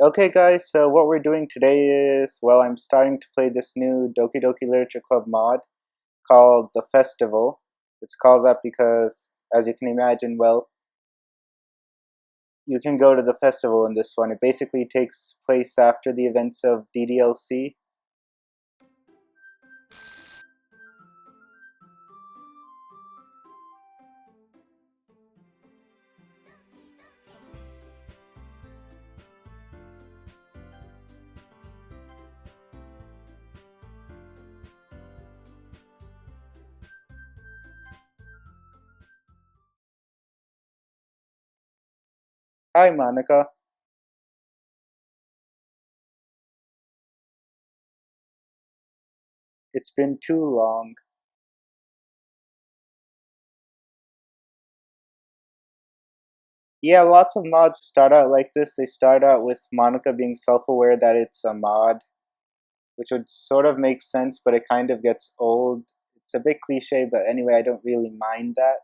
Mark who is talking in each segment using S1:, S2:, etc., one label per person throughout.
S1: Okay guys, so what we're doing today is, well, I'm starting to play this new Doki-Doki Literature Club mod called The Festival. It's called that because, as you can imagine, well, you can go to the festival in this one. It basically takes place after the events of DDLC. Hi Monica, it's been too long. Yeah, lots of mods start out like this. They start out with Monica being self-aware that it's a mod, which would sort of make sense, but it kind of gets old. It's a bit cliche, but anyway, I don't really mind that.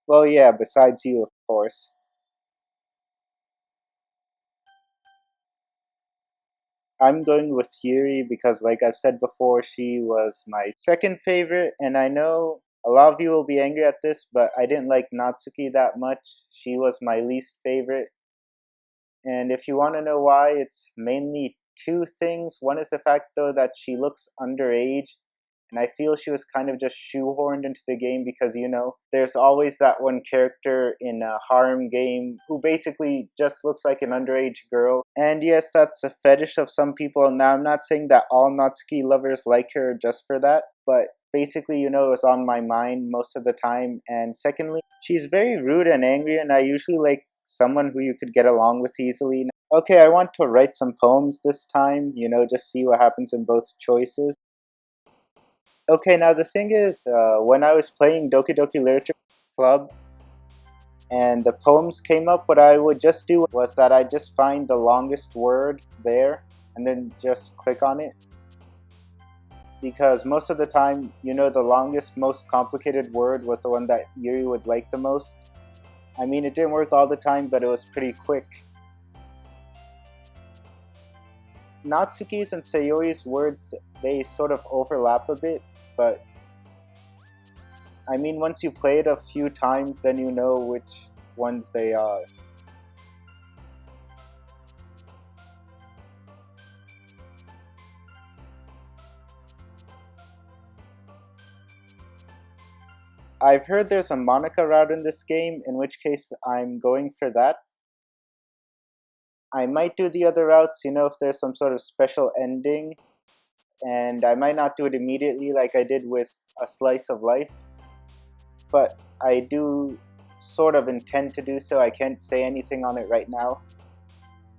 S1: Well, yeah, besides you, of course. I'm going with Yuri because, like I've said before, she was my second favorite, and I know a lot of you will be angry at this, but I didn't like Natsuki that much. She was my least favorite, and if you want to know why, it's mainly two things. One is the fact, though, that she looks underage, and I feel she was kind of just shoehorned into the game because, there's always that one character in a harem game who basically just looks like an underage girl. And yes, that's a fetish of some people. Now, I'm not saying that all Natsuki lovers like her just for that, but basically, it was on my mind most of the time. And secondly, she's very rude and angry, and I usually like someone who you could get along with easily. Okay, I want to write some poems this time, just see what happens in both choices. Okay, now the thing is, when I was playing Doki Doki Literature Club and the poems came up, what I would just do was that I just find the longest word there and then just click on it. Because most of the time, the longest, most complicated word was the one that Yuri would like the most. I mean, it didn't work all the time, but it was pretty quick. Natsuki's and Sayori's words, they sort of overlap a bit, but I mean, once you play it a few times, then you know which ones they are. I've heard there's a Monica route in this game, in which case I'm going for that. I might do the other routes, if there's some sort of special ending, and I might not do it immediately like I did with A Slice of Life, but I do sort of intend to do so. I can't say anything on it right now.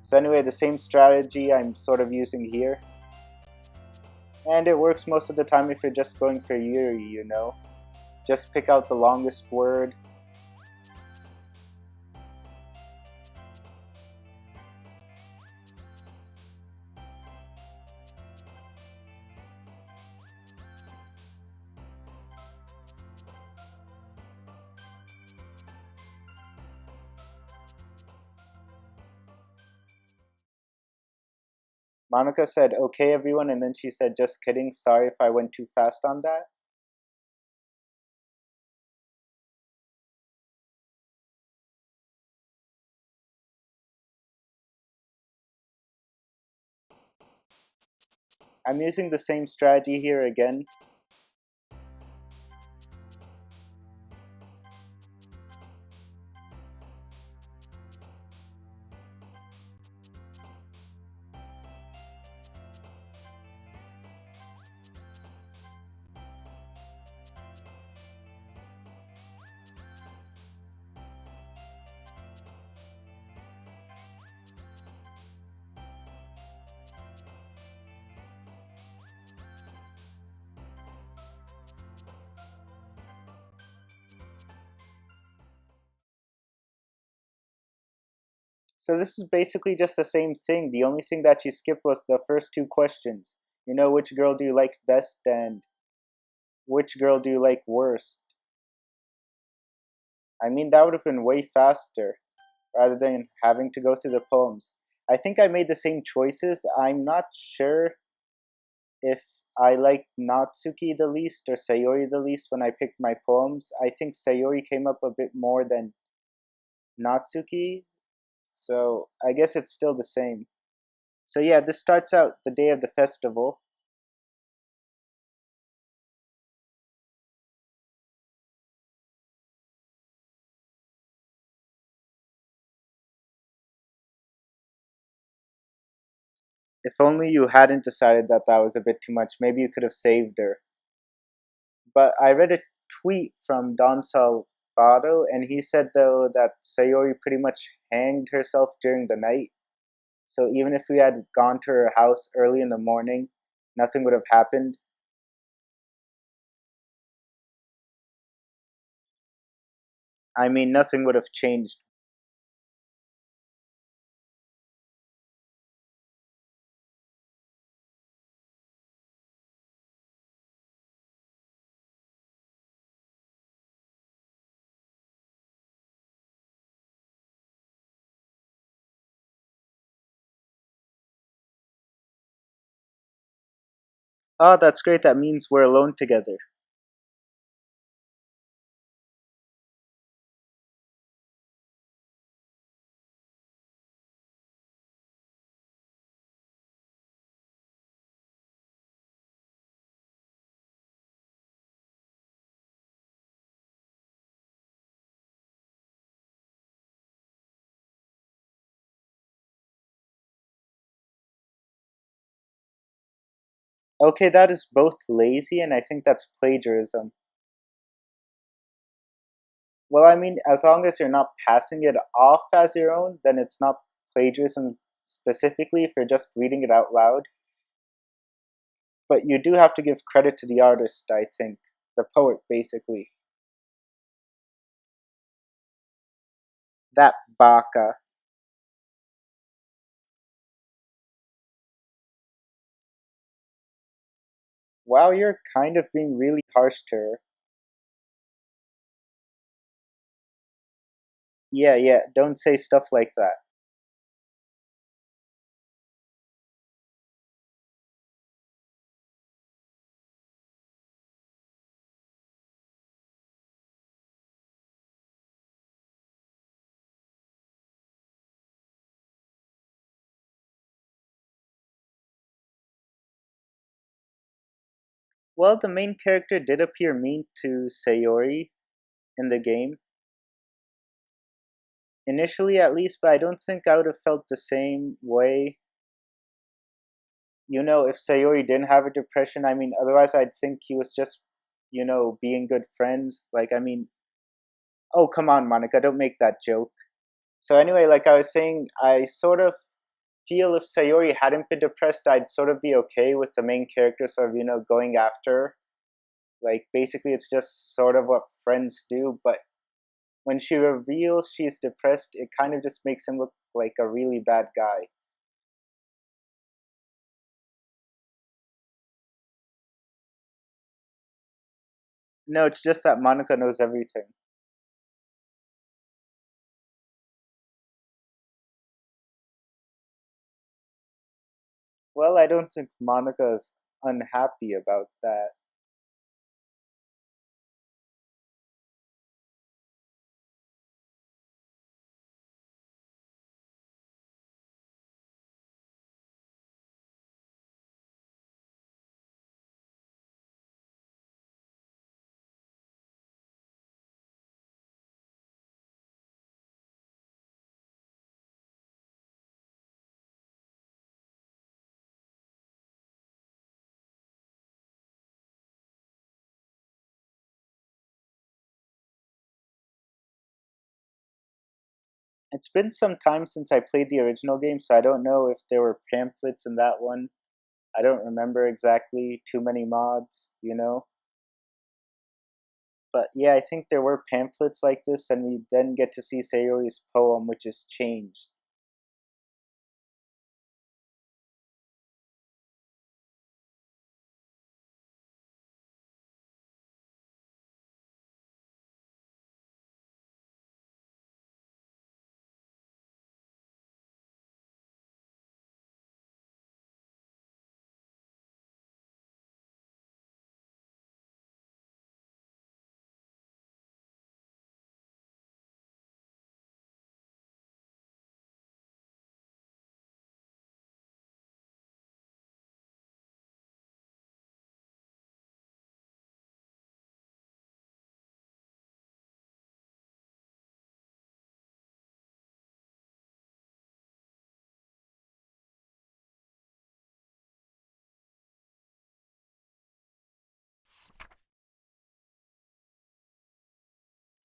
S1: So anyway, the same strategy I'm sort of using here. And it works most of the time if you're just going for Yuri. Just pick out the longest word. Monica said, okay, everyone, and then she said, just kidding, sorry if I went too fast on that. I'm using the same strategy here again. So this is basically just the same thing. The only thing that you skipped was the first two questions. You know, which girl do you like best and which girl do you like worst? I mean, that would have been way faster rather than having to go through the poems. I think I made the same choices. I'm not sure if I like Natsuki the least or Sayori the least when I picked my poems. I think Sayori came up a bit more than Natsuki, so I guess it's still the same. So yeah, this starts out the day of the festival. If only you hadn't decided that that was a bit too much, maybe you could have saved her. But I read a tweet from Don Salvato, and he said though that Sayori pretty much hanged herself during the night. So even if we had gone to her house early in the morning, nothing would have happened. I mean, nothing would have changed. Oh, that's great. That means we're alone together. Okay, that is both lazy and I think that's plagiarism. Well, I mean, as long as you're not passing it off as your own, then it's not plagiarism specifically if you're just reading it out loud. But you do have to give credit to the artist, I think. The poet, basically. That baka. Wow, you're kind of being really harsh to her. Yeah, yeah, don't say stuff like that. Well, the main character did appear mean to Sayori in the game. Initially, at least, but I don't think I would have felt the same way. You know, if Sayori didn't have a depression, I mean, otherwise I'd think he was just, being good friends. Like, I mean, oh, come on, Monica, don't make that joke. So, anyway, like I was saying, I sort of feel if Sayori hadn't been depressed, I'd sort of be okay with the main character sort of, going after her. Like, basically, it's just sort of what friends do, but when she reveals she's depressed, it kind of just makes him look like a really bad guy. No, it's just that Monica knows everything. Well, I don't think Monica's unhappy about that. It's been some time since I played the original game, so I don't know if there were pamphlets in that one. I don't remember exactly too many mods. But yeah, I think there were pamphlets like this, and we then get to see Sayori's poem, which is changed.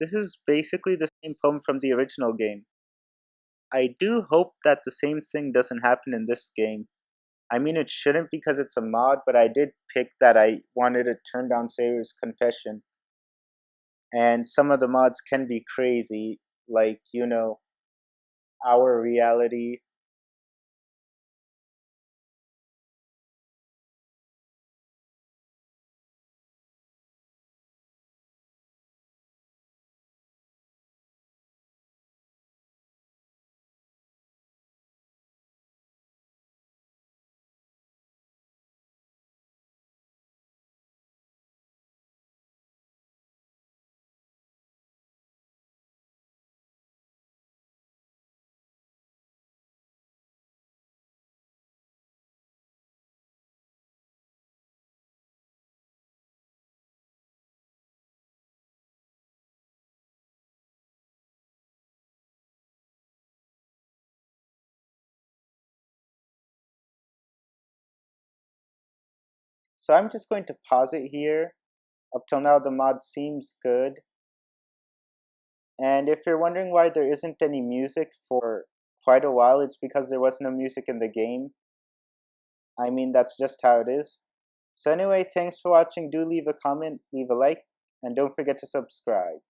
S1: This is basically the same poem from the original game. I do hope that the same thing doesn't happen in this game. I mean, it shouldn't because it's a mod, but I did pick that I wanted to turn down Sayru's confession. And some of the mods can be crazy, like, our reality. So I'm just going to pause it here. Up till now, the mod seems good. And if you're wondering why there isn't any music for quite a while, it's because there was no music in the game. I mean, that's just how it is. So anyway, thanks for watching. Do leave a comment, leave a like, and don't forget to subscribe.